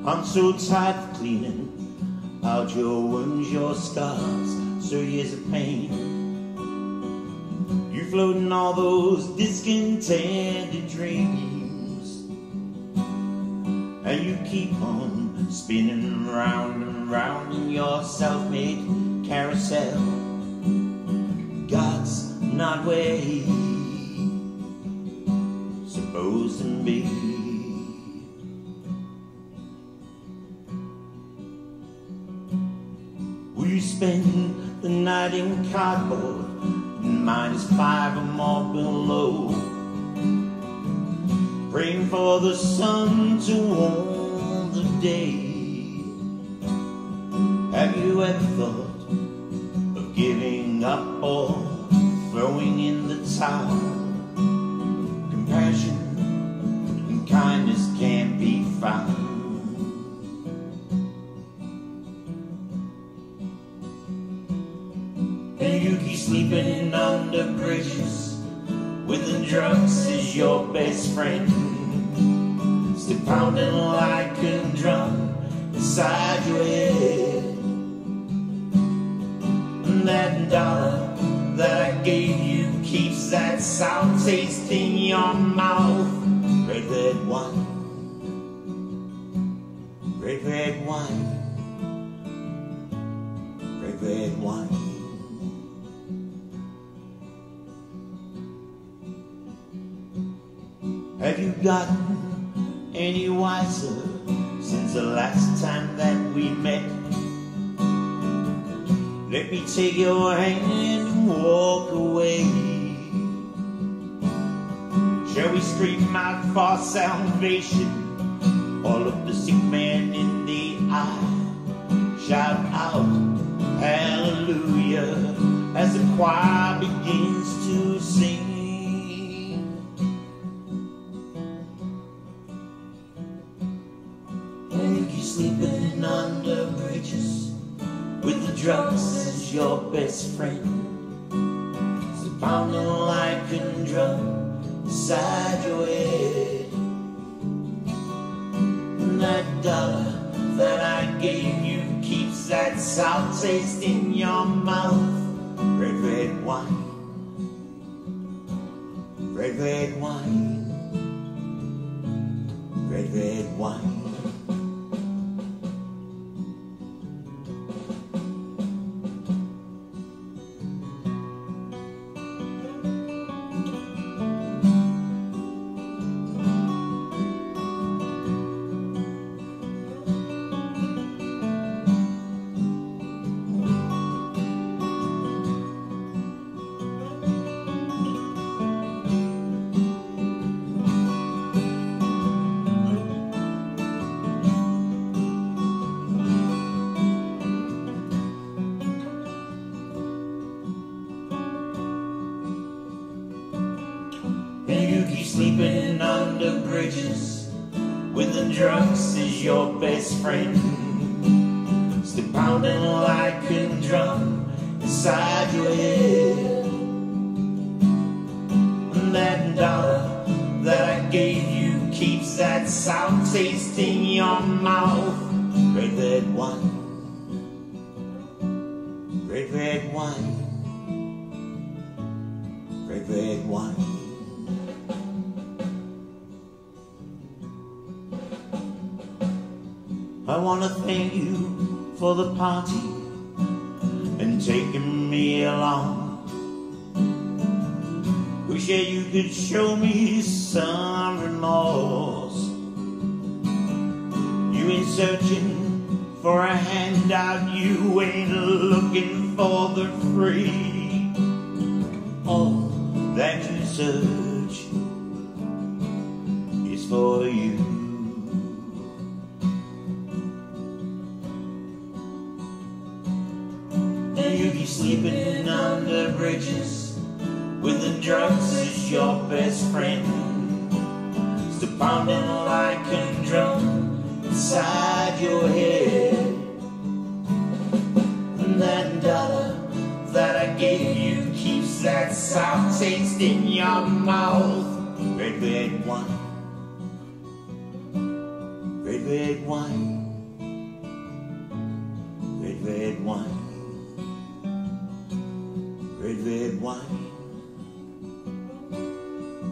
I'm so tired of cleaning out your wounds, your scars, so years of pain. You floating all those discontented dreams, and you keep on spinning round and round in your self-made carousel. God's not where he's supposed to be. You spend the night in cardboard, -5 or more below, praying for the sun to warm the day. Have you ever thought of giving up or throwing in the towel? Compassion and kindness can't be found. You keep sleeping under bridges with the drugs as your best friend, still pounding like a drum inside your head. And that dollar that I gave you keeps that sour taste in your mouth. Red, red wine, red, red wine, red, red wine. Have you gotten any wiser since the last time that we met? Let me take your hand and walk away. Shall we scream out for salvation, or look the sick man in the eye? Shout out hallelujah as the choir begins to sing. Sleeping under bridges with the drugs as your best friend, still pounding like a drum inside your head. And that dollar that I gave you keeps that sour taste in your mouth. Red, red wine, red, red wine, red, red wine. You keep sleeping under bridges with the drugs as your best friend, still pounding like a drum inside your head. And that dollar that I gave you keeps that sour taste in your mouth. Red, red wine, red, red wine, red, red wine. I want to thank you for the party and taking me along. Wish that you could show me some remorse. You ain't searching for a handout, you ain't looking for the free. All that you search is for you. You keep sleeping under bridges with the drugs as your best friend, still pounding like a drum inside your head. And that dollar that I gave you keeps that sour taste in your mouth. Red, red wine, red, red wine, red, red wine. Red, red wine,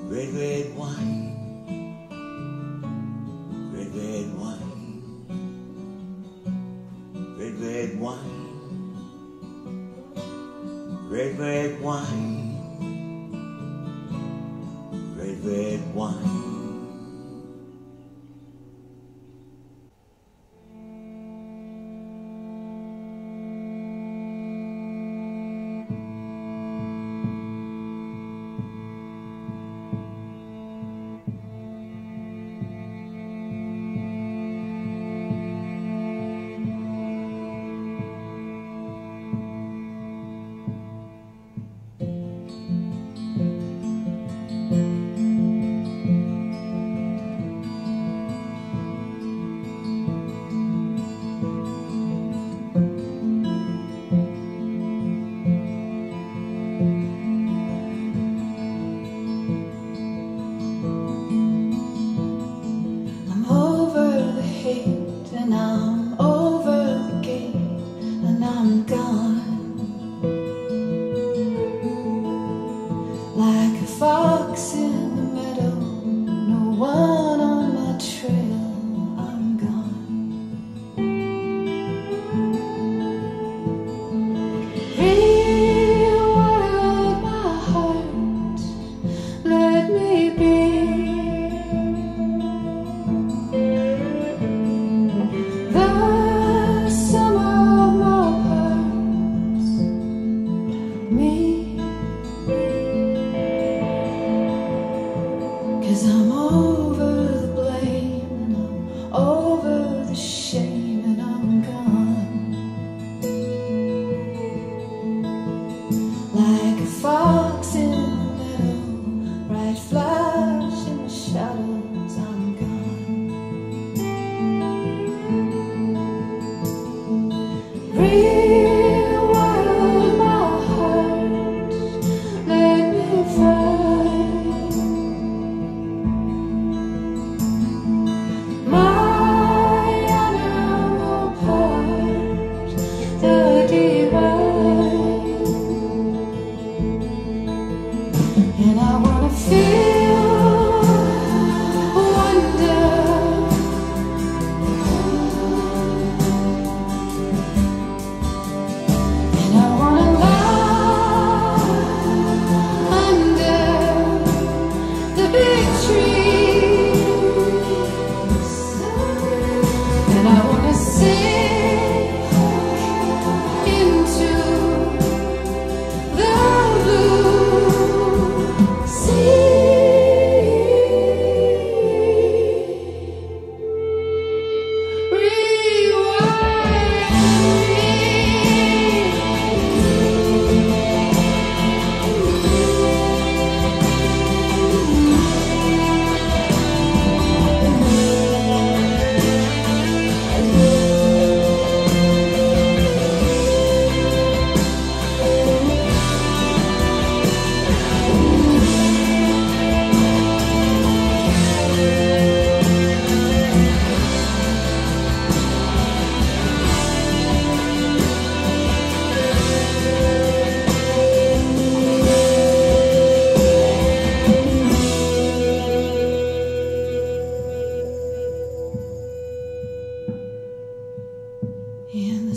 red, red wine, red, red wine, red, red wine, red, red wine, red, red wine.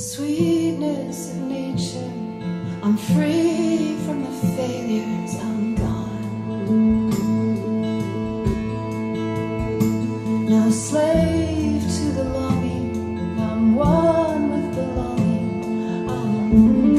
sweetness of nature. I'm free from the failures, I'm gone. No slave to the longing, I'm one with belonging. I'm